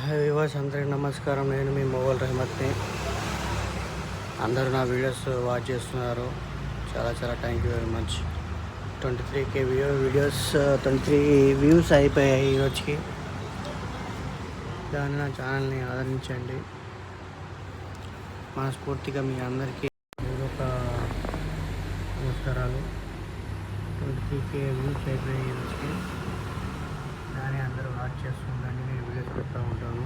Hi viewers, అందరికీ నమస్కారం. నేను మీ మొగల్ రహమత్ని. అందరూ నా వీడియోస్ వాచ్ చేస్తున్నారు. చాలా చాలా thank you very much. 23K videos 23 views అయిపోయాయి ఈరోజుకి. దాన్ని నా ఛానల్ని ఆదరించండి. మనస్ఫూర్తిగా మీ అందరికీ ఒక నమస్కారాలు. 23K వ్యూస్ అయిపోయాయి ఈరోజుకి. దాన్ని అందరూ వాచ్ చేస్తుందండి. నేను వీడియోస్ పెడతా ఉంటాను.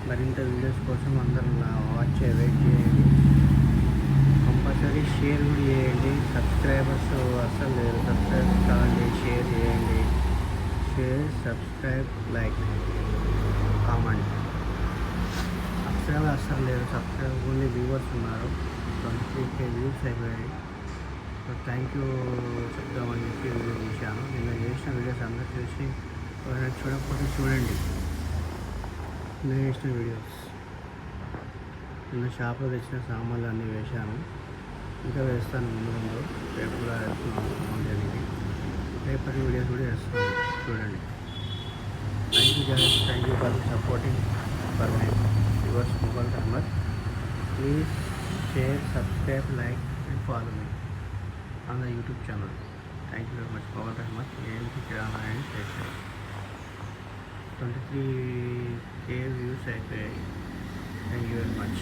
మరింత వీడియోస్ కోసం అందరూ నా వాచ్ వెయిట్ చేయండి. కంపల్సరీ షేర్ కూడా చేయండి. సబ్స్క్రైబర్స్ అస్సలు లేరు. సబ్స్క్రైబ్ కావండి, షేర్ చేయండి. Share, subscribe, like, comment. Subscriber అస్సలు లేరు. సబ్స్క్రైబ్ ఓన్లీ వ్యూవర్స్ ఉన్నారు. 23K వ్యూస్ అయిపోయాయి. సో థ్యాంక్ యూ చెప్దామని చెప్పి వీడియో తీశాను. నిన్న చేసిన వీడియోస్ అందరూ చూసి ఎవరైనా చూడకపోతే చూడండి. నేను చేసిన వీడియోస్ నిన్న షాప్లో తెచ్చిన సామాన్లు అన్నీ వేశాను. ఇంకా వేస్తాను ముందు. రేపు కూడా వేస్తున్నాను సామాన్లకి. రేపటి వీడియోస్ కూడా వేస్తాను, చూడండి. Thank you guys. Thank you for supporting for my viewers Mughal Rahmat. Please share, subscribe, like and follow me on the YouTube channel. Thank you very much. Mogal Rahmat and Kirana and Session. 23K views. Thank you very much.